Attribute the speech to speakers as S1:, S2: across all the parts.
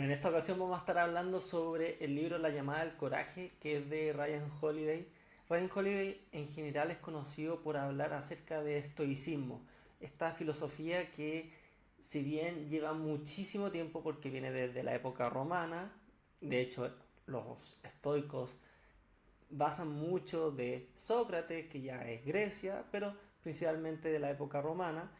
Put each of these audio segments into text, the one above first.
S1: Bueno, en esta ocasión vamos a estar hablando sobre el libro La llamada del coraje, que es de Ryan Holiday. Ryan Holiday en general es conocido por hablar acerca de estoicismo, esta filosofía que si bien lleva muchísimo tiempo porque viene desde la época romana, de hecho los estoicos basan mucho de Sócrates, que ya es Grecia, pero principalmente de la época romana,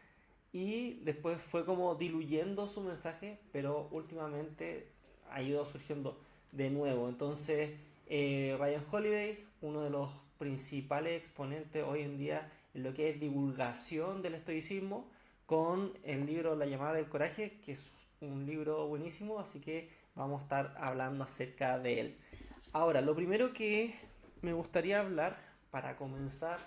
S1: y después fue como diluyendo su mensaje, pero últimamente ha ido surgiendo de nuevo. Entonces, Ryan Holiday, uno de los principales exponentes hoy en día en lo que es divulgación del estoicismo, con el libro La llamada del coraje, que es un libro buenísimo, así que vamos a estar hablando acerca de él. Ahora, lo primero que me gustaría hablar para comenzar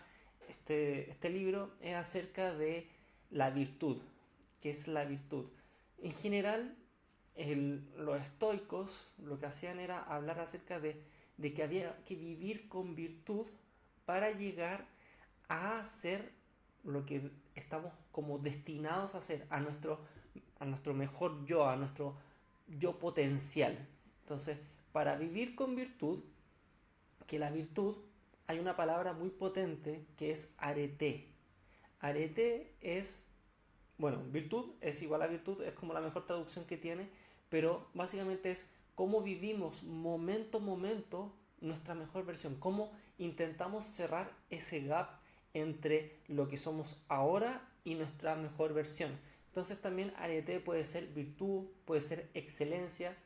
S1: este libro es acerca de la virtud. ¿Qué es la virtud? En general, los estoicos lo que hacían era hablar acerca de que había que vivir con virtud para llegar a hacer lo que estamos como destinados a hacer, a nuestro mejor yo, a nuestro yo potencial. Entonces, para vivir con virtud, que la virtud, hay una palabra muy potente que es arete. Arete es, bueno, virtud es igual a virtud, es como la mejor traducción que tiene, pero básicamente es cómo vivimos momento a momento nuestra mejor versión, cómo intentamos cerrar ese gap entre lo que somos ahora y nuestra mejor versión. Entonces también arete puede ser virtud, puede ser excelencia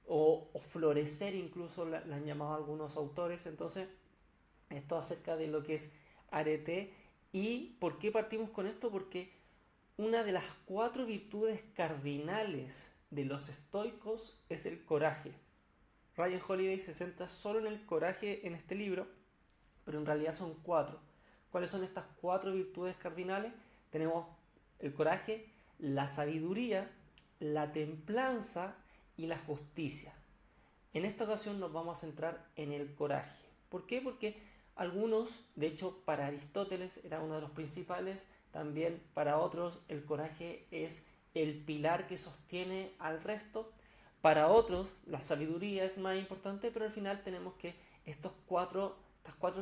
S1: o florecer, incluso la han llamado algunos autores. Entonces esto acerca de lo que es arete. ¿Y por qué partimos con esto? Porque una de las cuatro virtudes cardinales de los estoicos es el coraje. Ryan Holiday se centra solo en el coraje en este libro, pero en realidad son cuatro. ¿Cuáles son estas cuatro virtudes cardinales? Tenemos el coraje, la sabiduría, la templanza y la justicia. En esta ocasión nos vamos a centrar en el coraje. ¿Por qué? Porque algunos, de hecho para Aristóteles era uno de los principales, también para otros el coraje es el pilar que sostiene al resto. Para otros la sabiduría es más importante, pero al final tenemos que estas cuatro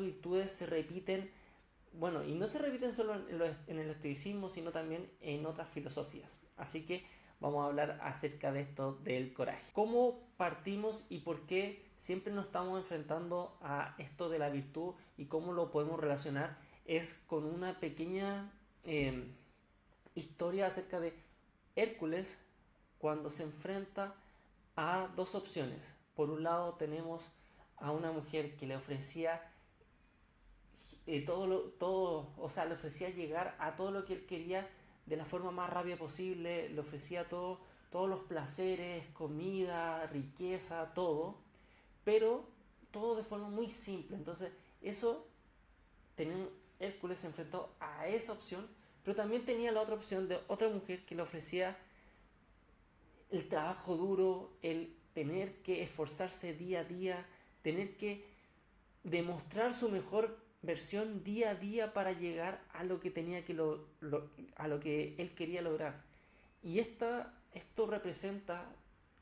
S1: virtudes se repiten, bueno, y no se repiten solo en el estoicismo, sino también en otras filosofías. Así que vamos a hablar acerca de esto del coraje. ¿Cómo partimos y por qué siempre nos estamos enfrentando a esto de la virtud y cómo lo podemos relacionar? Es con una pequeña eh, historia acerca de Hércules cuando se enfrenta a dos opciones. Por un lado tenemos a una mujer que le ofrecía o sea, le ofrecía llegar a todo lo que él quería de la forma más rápida posible, le ofrecía todos los placeres, comida, riqueza, todo, pero todo de forma muy simple. Entonces, eso tenía, Hércules se enfrentó a esa opción, pero también tenía la otra opción de otra mujer que le ofrecía el trabajo duro, el tener que esforzarse día a día, tener que demostrar su mejor versión día a día para llegar a lo que tenía que a lo que él quería lograr. Y esto representa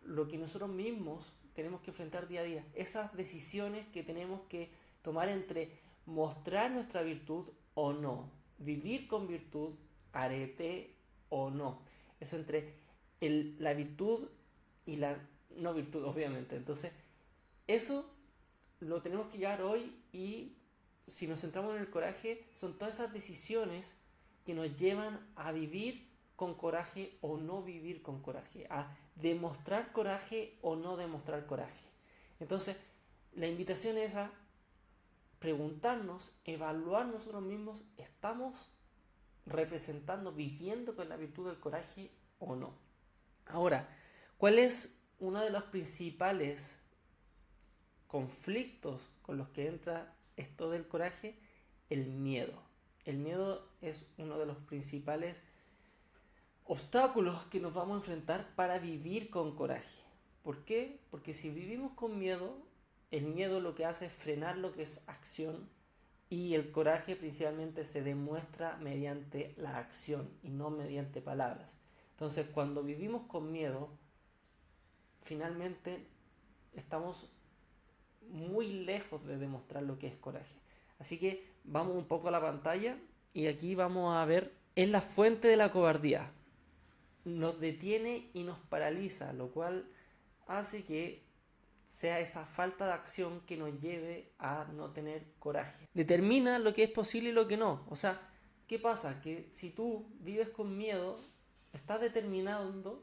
S1: lo que nosotros mismos tenemos que enfrentar día a día, esas decisiones que tenemos que tomar entre mostrar nuestra virtud o no, vivir con virtud, arete o no. Eso entre la virtud y la no virtud, obviamente. Entonces, eso lo tenemos que llegar hoy, y si nos centramos en el coraje, son todas esas decisiones que nos llevan a vivir con coraje o no vivir con coraje, a demostrar coraje o no demostrar coraje. Entonces, la invitación es a preguntarnos, evaluar nosotros mismos, ¿estamos representando, viviendo con la virtud del coraje o no? Ahora, ¿cuál es uno de los principales conflictos con los que entra esto del coraje? El miedo. El miedo es uno de los principales obstáculos que nos vamos a enfrentar para vivir con coraje. ¿Por qué? Porque si vivimos con miedo, el miedo lo que hace es frenar lo que es acción, y el coraje principalmente se demuestra mediante la acción y no mediante palabras. Entonces, cuando vivimos con miedo, finalmente estamos muy lejos de demostrar lo que es coraje. Así que vamos un poco a la pantalla y aquí vamos a ver, es la fuente de la cobardía. Nos detiene y nos paraliza, lo cual hace que sea esa falta de acción que nos lleve a no tener coraje. Determina lo que es posible y lo que no. O sea, ¿qué pasa? Que si tú vives con miedo, estás determinando,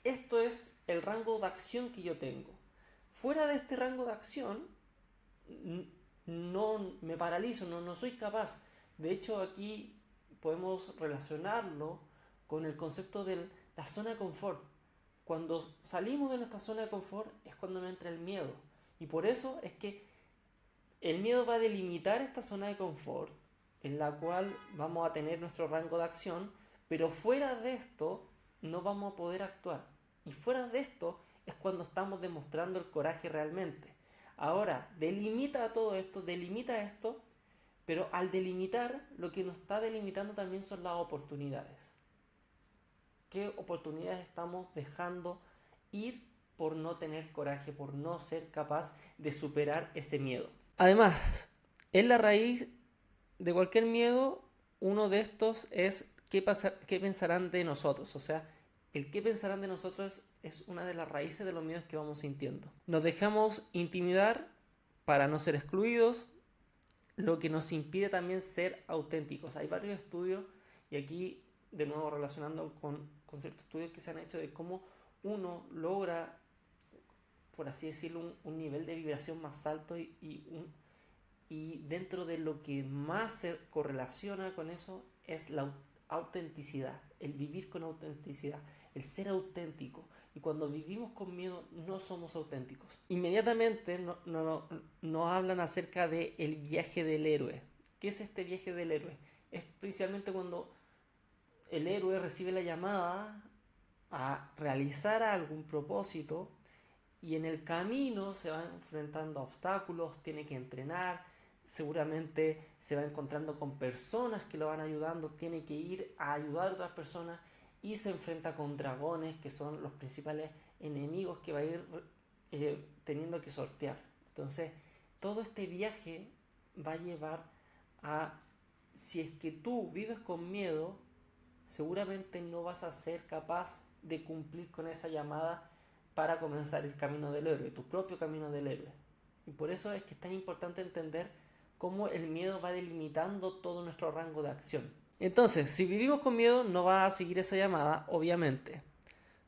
S1: esto es el rango de acción que yo tengo. Fuera de este rango de acción, no me paralizo, no soy capaz. De hecho, aquí podemos relacionarlo con el concepto de la zona de confort. Cuando salimos de nuestra zona de confort es cuando nos entra el miedo. Y por eso es que el miedo va a delimitar esta zona de confort en la cual vamos a tener nuestro rango de acción, pero fuera de esto no vamos a poder actuar. Y fuera de esto es cuando estamos demostrando el coraje realmente. Ahora, delimita todo esto, delimita esto, pero al delimitar, lo que nos está delimitando también son las oportunidades. ¿Qué oportunidades estamos dejando ir por no tener coraje, por no ser capaz de superar ese miedo? Además, en la raíz de cualquier miedo, uno de estos es qué pensarán de nosotros. O sea, el qué pensarán de nosotros es una de las raíces de los miedos que vamos sintiendo. Nos dejamos intimidar para no ser excluidos, lo que nos impide también ser auténticos. Hay varios estudios, y aquí de nuevo relacionando con ciertos estudios que se han hecho de cómo uno logra, por así decirlo, un nivel de vibración más alto y dentro de lo que más se correlaciona con eso es la autenticidad, el vivir con autenticidad, el ser auténtico. Y cuando vivimos con miedo no somos auténticos. Inmediatamente nos hablan acerca del viaje del héroe. ¿Qué es este viaje del héroe? Es principalmente cuando el héroe recibe la llamada a realizar algún propósito y en el camino se va enfrentando a obstáculos, tiene que entrenar, seguramente se va encontrando con personas que lo van ayudando, tiene que ir a ayudar a otras personas y se enfrenta con dragones que son los principales enemigos que va a ir teniendo que sortear. Entonces, todo este viaje va a llevar a, si es que tú vives con miedo, seguramente no vas a ser capaz de cumplir con esa llamada para comenzar el camino del héroe, tu propio camino del héroe. Y por eso es que es tan importante entender cómo el miedo va delimitando todo nuestro rango de acción. Entonces, si vivimos con miedo, no va a seguir esa llamada, obviamente.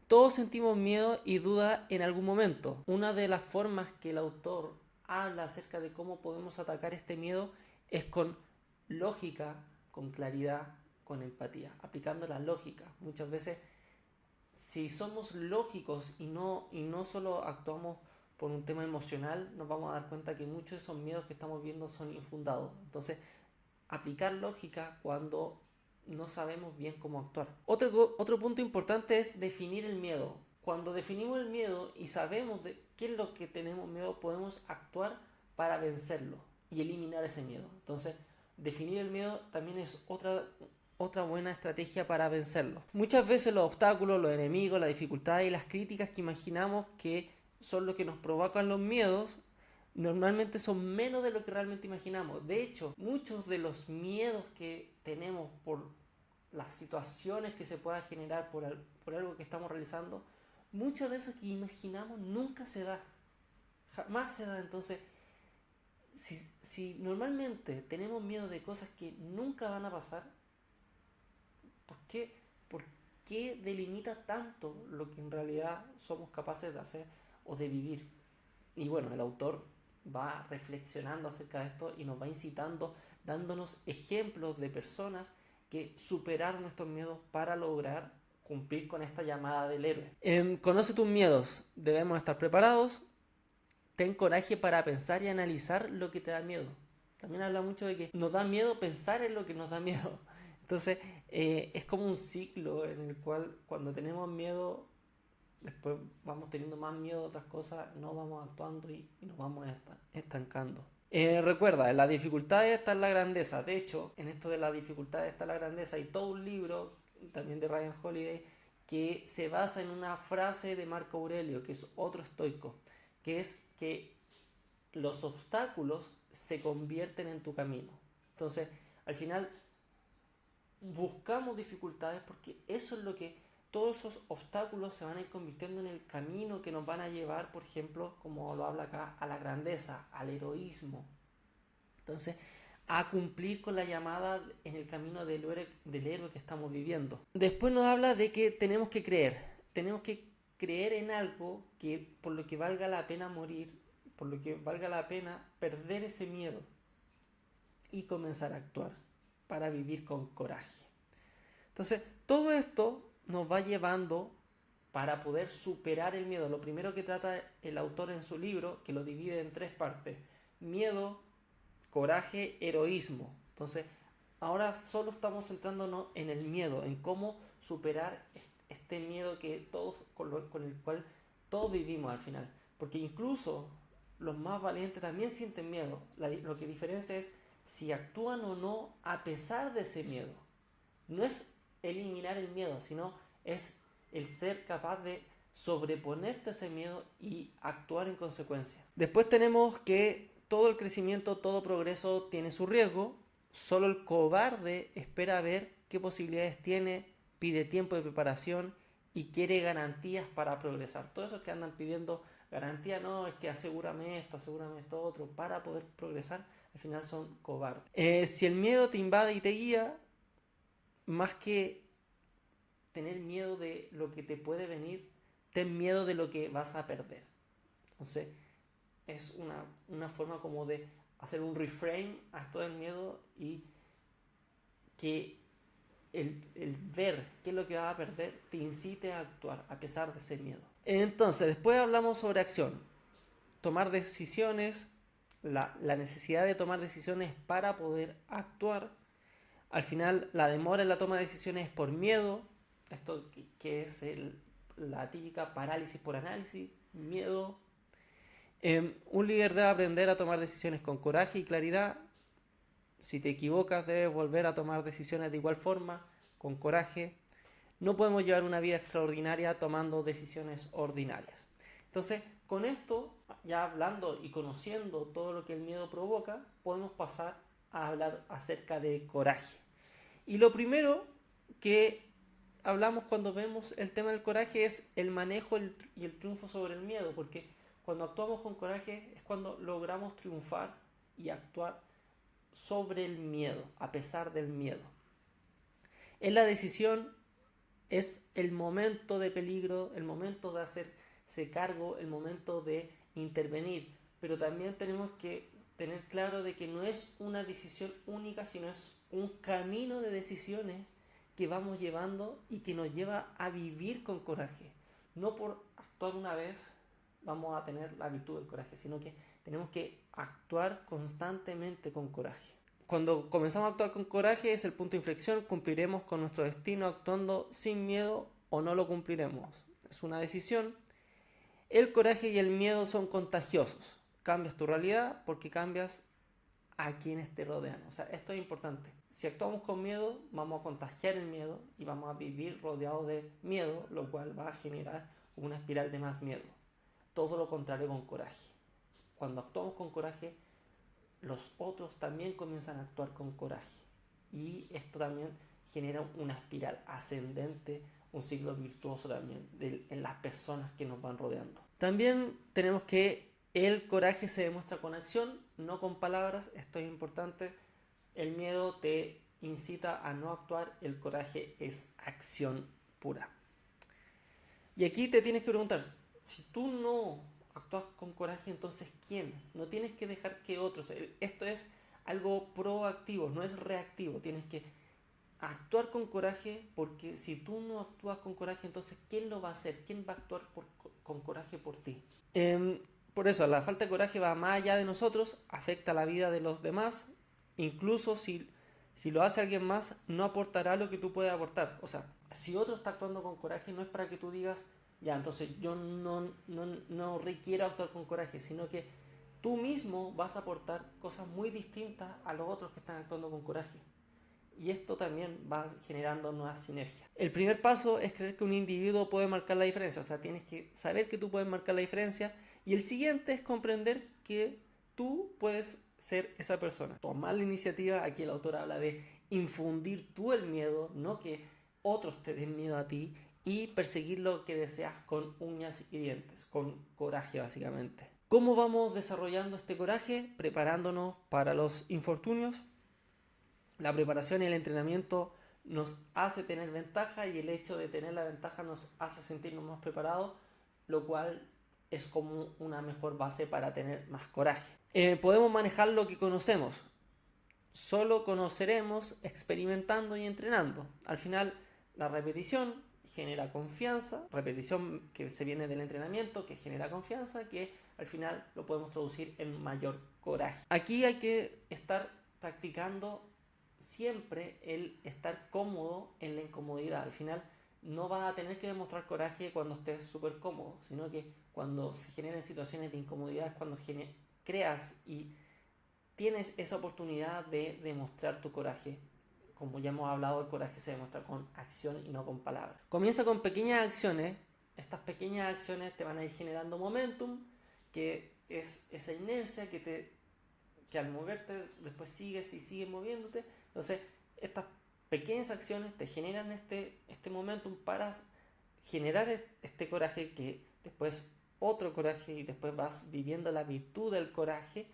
S1: Todos sentimos miedo y duda en algún momento. Una de las formas que el autor habla acerca de cómo podemos atacar este miedo es con lógica, con claridad, con empatía, aplicando la lógica. Muchas veces, si somos lógicos y no solo actuamos por un tema emocional, nos vamos a dar cuenta que muchos de esos miedos que estamos viendo son infundados. Entonces, aplicar lógica cuando no sabemos bien cómo actuar. Otro punto importante es definir el miedo. Cuando definimos el miedo y sabemos de qué es lo que tenemos miedo, podemos actuar para vencerlo y eliminar ese miedo. Entonces, definir el miedo también es otra buena estrategia para vencerlo. Muchas veces los obstáculos, los enemigos, las dificultades y las críticas que imaginamos que son lo que nos provocan los miedos, normalmente son menos de lo que realmente imaginamos. De hecho, muchos de los miedos que tenemos por las situaciones que se pueda generar por algo que estamos realizando, muchas de esas que imaginamos nunca se da. Jamás se da. Entonces, si normalmente tenemos miedo de cosas que nunca van a pasar, ¿por qué delimita tanto lo que en realidad somos capaces de hacer o de vivir? Y bueno, el autor va reflexionando acerca de esto y nos va incitando, dándonos ejemplos de personas que superaron estos miedos para lograr cumplir con esta llamada del héroe. Conoce tus miedos, debemos estar preparados. Ten coraje para pensar y analizar lo que te da miedo. También habla mucho de que nos da miedo pensar en lo que nos da miedo. Entonces, es como un ciclo en el cual cuando tenemos miedo, después vamos teniendo más miedo a otras cosas, no vamos actuando y nos vamos estancando. Recuerda, en las dificultades está la grandeza. De hecho, en esto de las dificultades está la grandeza, hay todo un libro también de Ryan Holiday que se basa en una frase de Marco Aurelio, que es otro estoico, que es que los obstáculos se convierten en tu camino. Entonces, al final, buscamos dificultades porque eso es lo que todos esos obstáculos se van a ir convirtiendo en el camino que nos van a llevar, por ejemplo, como lo habla acá, a la grandeza, al heroísmo. Entonces, a cumplir con la llamada en el camino del héroe que estamos viviendo. Después nos habla de que tenemos que creer en algo que por lo que valga la pena morir, por lo que valga la pena perder ese miedo y comenzar a actuar para vivir con coraje. Entonces, todo esto nos va llevando para poder superar el miedo. Lo primero que trata el autor en su libro, que lo divide en 3 partes: miedo, coraje, heroísmo. Entonces, ahora solo estamos centrándonos en el miedo, en cómo superar este miedo que todos, con el cual todos vivimos al final. Porque incluso los más valientes también sienten miedo. Lo que diferencia es si actúan o no a pesar de ese miedo. No es eliminar el miedo, sino es el ser capaz de sobreponerte a ese miedo y actuar en consecuencia. Después tenemos que todo el crecimiento, todo progreso tiene su riesgo. Solo el cobarde espera ver qué posibilidades tiene, pide tiempo de preparación y quiere garantías para progresar. Todos esos que andan pidiendo garantía, no, es que asegúrame esto otro, para poder progresar, al final son cobardes. Si el miedo te invade y te guía, más que tener miedo de lo que te puede venir, ten miedo de lo que vas a perder. Entonces, es una forma como de hacer un reframe a todo el miedo y que el ver qué es lo que vas a perder te incite a actuar a pesar de ese miedo. Entonces, después hablamos sobre acción. Tomar decisiones, la necesidad de tomar decisiones para poder actuar. Al final, la demora en la toma de decisiones es por miedo. Esto que es la típica parálisis por análisis, miedo. Un líder debe aprender a tomar decisiones con coraje y claridad. Si te equivocas, debes volver a tomar decisiones de igual forma, con coraje. No podemos llevar una vida extraordinaria tomando decisiones ordinarias. Entonces, con esto, ya hablando y conociendo todo lo que el miedo provoca, podemos pasar a hablar acerca de coraje. Y lo primero que hablamos cuando vemos el tema del coraje es el manejo y el triunfo sobre el miedo, porque cuando actuamos con coraje es cuando logramos triunfar y actuar sobre el miedo, a pesar del miedo. En la decisión es el momento de peligro, el momento de hacerse cargo, el momento de intervenir, pero también tenemos que tener claro de que no es una decisión única, sino es un camino de decisiones que vamos llevando y que nos lleva a vivir con coraje. No por actuar una vez vamos a tener la virtud del coraje, sino que tenemos que actuar constantemente con coraje. Cuando comenzamos a actuar con coraje es el punto de inflexión, cumpliremos con nuestro destino actuando sin miedo o no lo cumpliremos. Es una decisión. El coraje y el miedo son contagiosos. Cambias tu realidad porque cambias a quienes te rodean. O sea, esto es importante. Si actuamos con miedo, vamos a contagiar el miedo y vamos a vivir rodeados de miedo, lo cual va a generar una espiral de más miedo. Todo lo contrario con coraje. Cuando actuamos con coraje, los otros también comienzan a actuar con coraje. Y esto también genera una espiral ascendente, un ciclo virtuoso también en las personas que nos van rodeando. También tenemos que el coraje se demuestra con acción, no con palabras. Esto es importante. El miedo te incita a no actuar, el coraje es acción pura. Y aquí te tienes que preguntar, si tú no actúas con coraje, entonces ¿quién? No tienes que dejar que otros. Esto es algo proactivo, no es reactivo. Tienes que actuar con coraje, porque si tú no actúas con coraje, entonces ¿quién lo va a hacer? ¿Quién va a actuar con coraje por ti? Por eso, la falta de coraje va más allá de nosotros, afecta la vida de los demás. Incluso si lo hace alguien más, no aportará lo que tú puedes aportar. O sea, si otro está actuando con coraje, no es para que tú digas, ya, entonces yo no requiero actuar con coraje, sino que tú mismo vas a aportar cosas muy distintas a los otros que están actuando con coraje. y esto también va generando nuevas sinergias. El primer paso es creer que un individuo puede marcar la diferencia, o sea, tienes que saber que tú puedes marcar la diferencia, y el siguiente es comprender que tú puedes ser esa persona. Tomar la iniciativa, aquí el autor habla de infundir tú el miedo, no que otros te den miedo a ti, y perseguir lo que deseas con uñas y dientes, con coraje básicamente. ¿Cómo vamos desarrollando este coraje? Preparándonos para los infortunios. La preparación y el entrenamiento nos hace tener ventaja, y el hecho de tener la ventaja nos hace sentirnos más preparados, lo cual es como una mejor base para tener más coraje. Podemos manejar lo que conocemos. Solo conoceremos experimentando y entrenando. Al final, la repetición genera confianza, repetición que se viene del entrenamiento, que genera confianza, que al final lo podemos traducir en mayor coraje. Aquí hay que estar practicando siempre el estar cómodo en la incomodidad. Al final no vas a tener que demostrar coraje cuando estés súper cómodo, sino que cuando se generen situaciones de incomodidad es cuando creas y tienes esa oportunidad de demostrar tu coraje. Como ya hemos hablado, el coraje se demuestra con acción y no con palabras. Comienza con pequeñas acciones. Estas pequeñas acciones te van a ir generando momentum, que es esa inercia que al moverte después sigues y sigues moviéndote. Entonces, estas pequeñas acciones te generan este momentum para generar este coraje, que después otro coraje, y después vas viviendo la virtud del coraje,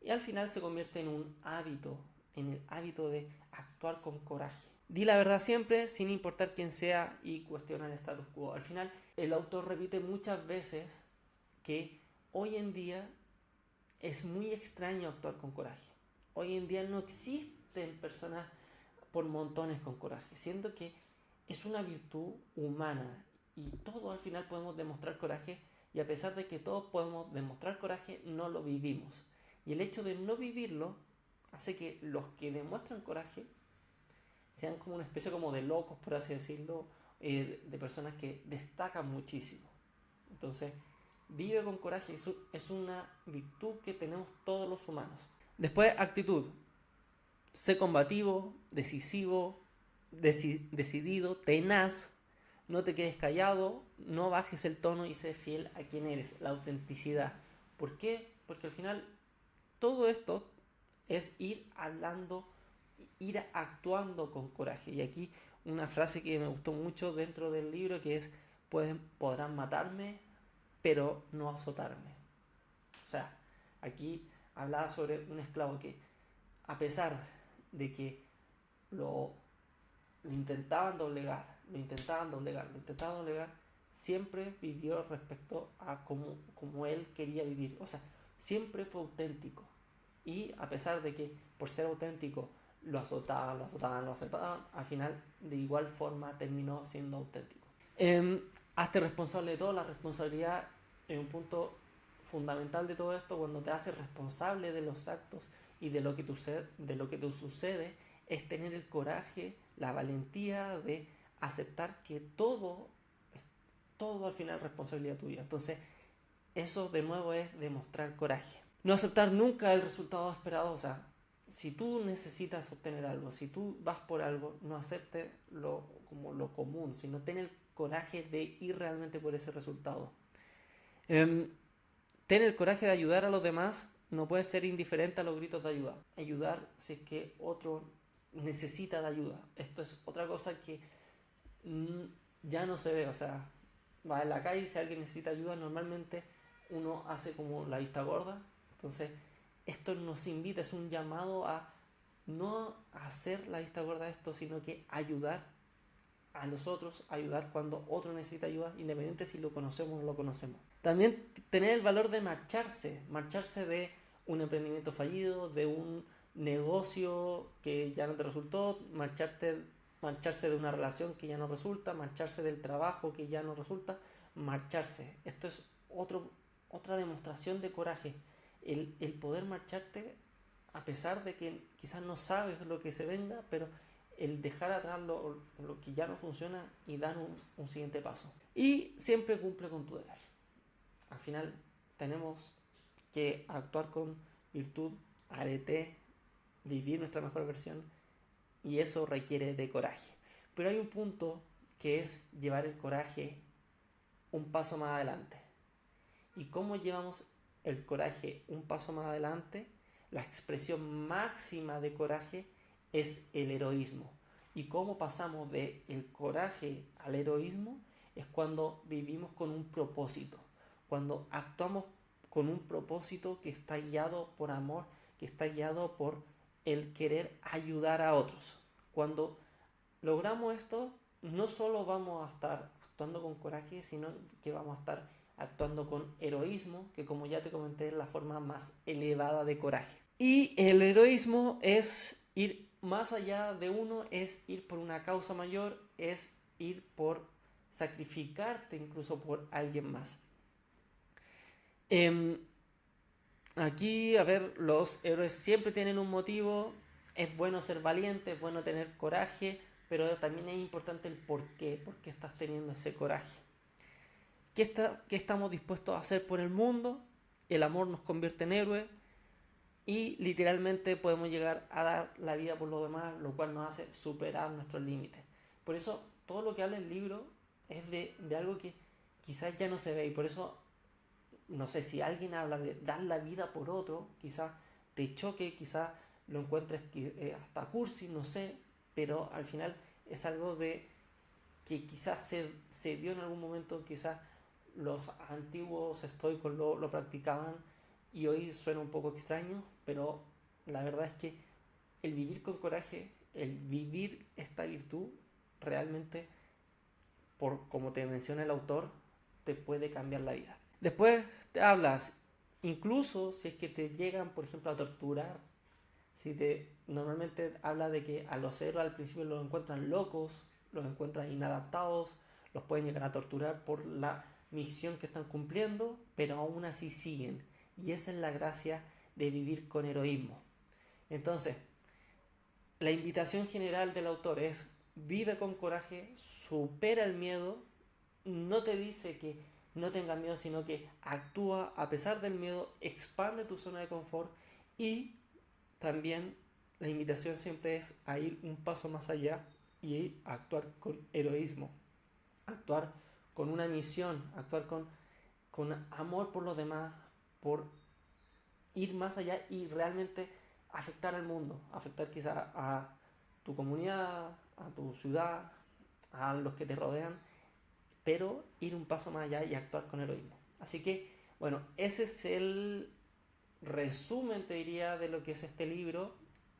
S1: y al final se convierte en un hábito, en el hábito de actuar con coraje. Di la verdad siempre, sin importar quién sea, y cuestiona el status quo. Al final, el autor repite muchas veces que hoy en día es muy extraño actuar con coraje. Hoy en día no existen personas por montones con coraje, siendo que es una virtud humana, y todos al final podemos demostrar coraje, y a pesar de que todos podemos demostrar coraje, no lo vivimos. Y el hecho de no vivirlo hace que los que demuestran coraje sean como una especie como de locos, por así decirlo, de personas que destacan muchísimo. Entonces, vive con coraje, es una virtud que tenemos todos los humanos. Después, actitud. Sé combativo, decisivo, decidido, tenaz. No te quedes callado, no bajes el tono, y sé fiel a quien eres, la autenticidad. ¿Por qué? Porque al final todo esto es ir hablando, ir actuando con coraje. Y aquí una frase que me gustó mucho dentro del libro, que es: podrán matarme, pero no azotarme. O sea, aquí hablaba sobre un esclavo que, a pesar de que lo intentaban doblegar, siempre vivió respecto a como él quería vivir. O sea, siempre fue auténtico. Y a pesar de que por ser auténtico lo azotaban, al final de igual forma terminó siendo auténtico. Hazte responsable de todo. La responsabilidad es un punto fundamental de todo esto. Cuando te haces responsable de los actos y de lo que te sucede, es tener el coraje, la valentía de aceptar que todo al final es responsabilidad tuya. Entonces, eso de nuevo es demostrar coraje. No aceptar nunca el resultado esperado. O sea, si tú necesitas obtener algo, si tú vas por algo, no aceptes como lo común, sino ten el coraje de ir realmente por ese resultado. Ten el coraje de ayudar a los demás. No puedes ser indiferente a los gritos de ayuda. Ayudar si es que otro necesita de ayuda. Esto es otra cosa que ya no se ve. O sea, va en la calle y si alguien necesita ayuda, normalmente uno hace como la vista gorda. Entonces, esto nos invita, es un llamado a no hacer la vista gorda de esto, sino que ayudar a los otros, ayudar cuando otro necesita ayuda, independiente si lo conocemos o no lo conocemos. También tener el valor de marcharse de un emprendimiento fallido, de un negocio que ya no te resultó, marcharse de una relación que ya no resulta, marcharse del trabajo que ya no resulta, marcharse. Esto es otra demostración de coraje, el poder marcharte a pesar de que quizás no sabes lo que se venga, pero el dejar atrás lo que ya no funciona y dar un siguiente paso. Y siempre cumple con tu deber. Al final tenemos que actuar con virtud, ADT, vivir nuestra mejor versión y eso requiere de coraje. Pero hay un punto que es llevar el coraje un paso más adelante. ¿Y cómo llevamos el coraje un paso más adelante? La expresión máxima de coraje es el heroísmo. ¿Y cómo pasamos del coraje al heroísmo? Es cuando vivimos con un propósito, cuando actuamos con un propósito que está guiado por amor, que está guiado por el querer ayudar a otros. Cuando logramos esto, no solo vamos a estar actuando con coraje, sino que vamos a estar actuando con heroísmo, que como ya te comenté es la forma más elevada de coraje. Y el heroísmo es ir más allá de uno, es ir por una causa mayor, es ir por sacrificarte incluso por alguien más. Aquí, a ver, los héroes siempre tienen un motivo, es bueno ser valiente, es bueno tener coraje, pero también es importante el por qué estás teniendo ese coraje. ¿Qué estamos dispuestos a hacer por el mundo? El amor nos convierte en héroes y literalmente podemos llegar a dar la vida por los demás, lo cual nos hace superar nuestros límites. Por eso todo lo que habla el libro es de algo que quizás ya no se ve, y por eso no sé, si alguien habla de dar la vida por otro, quizás te choque, quizás lo encuentres hasta cursi, no sé, pero al final es algo de que quizás se dio en algún momento, quizás los antiguos estoicos lo practicaban y hoy suena un poco extraño, pero la verdad es que el vivir con coraje, el vivir esta virtud, realmente, por como te menciona el autor, te puede cambiar la vida. Después te hablas, incluso si es que te llegan, por ejemplo, a torturar, normalmente habla de que a los héroes al principio los encuentran locos, los encuentran inadaptados, los pueden llegar a torturar por la misión que están cumpliendo, pero aún así siguen. Y esa es la gracia de vivir con heroísmo. Entonces, la invitación general del autor es: vive con coraje, supera el miedo. No te dice que no tengas miedo, sino que actúa a pesar del miedo, expande tu zona de confort, y también la invitación siempre es a ir un paso más allá y actuar con heroísmo, actuar con una misión, actuar con amor por los demás, por ir más allá y realmente afectar al mundo, afectar quizá a tu comunidad, a tu ciudad, a los que te rodean, pero ir un paso más allá y actuar con heroísmo. Así que, bueno, ese es el resumen, te diría, de lo que es este libro.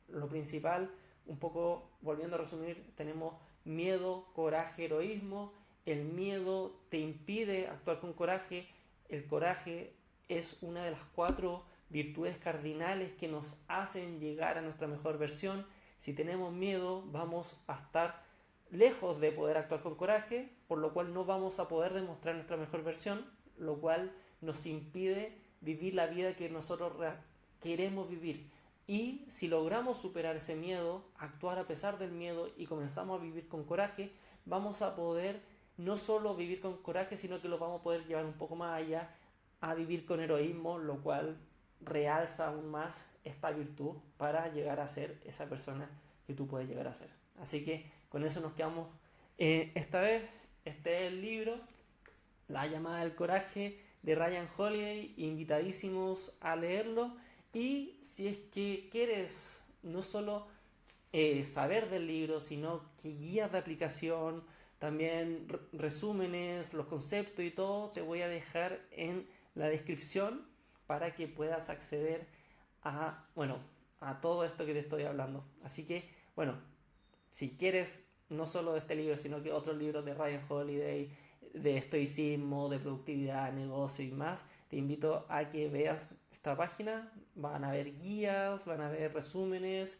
S1: Lo principal, un poco volviendo a resumir, tenemos miedo, coraje, heroísmo. El miedo te impide actuar con coraje. El coraje es una de las 4 virtudes cardinales que nos hacen llegar a nuestra mejor versión. Si tenemos miedo, vamos a estar lejos de poder actuar con coraje, por lo cual no vamos a poder demostrar nuestra mejor versión, lo cual nos impide vivir la vida que nosotros queremos vivir. Y si logramos superar ese miedo, actuar a pesar del miedo y comenzamos a vivir con coraje, vamos a poder no solo vivir con coraje, sino que lo vamos a poder llevar un poco más allá a vivir con heroísmo, lo cual realza aún más esta virtud para llegar a ser esa persona que tú puedes llegar a ser. Así que con eso nos quedamos esta vez. Este es el libro, La llamada del coraje, de Ryan Holiday. Invitadísimos a leerlo. Y si es que quieres no solo saber del libro, sino que guías de aplicación, también resúmenes, los conceptos y todo, te voy a dejar en la descripción para que puedas acceder a, bueno, a todo esto que te estoy hablando. Así que, bueno, si quieres no solo de este libro, sino que otros libros de Ryan Holiday, de estoicismo, de productividad, negocio y más, te invito a que veas esta página. Van a haber guías, van a haber resúmenes.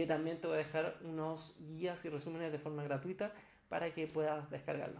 S1: También te voy a dejar unos guías y resúmenes de forma gratuita para que puedas descargarlos.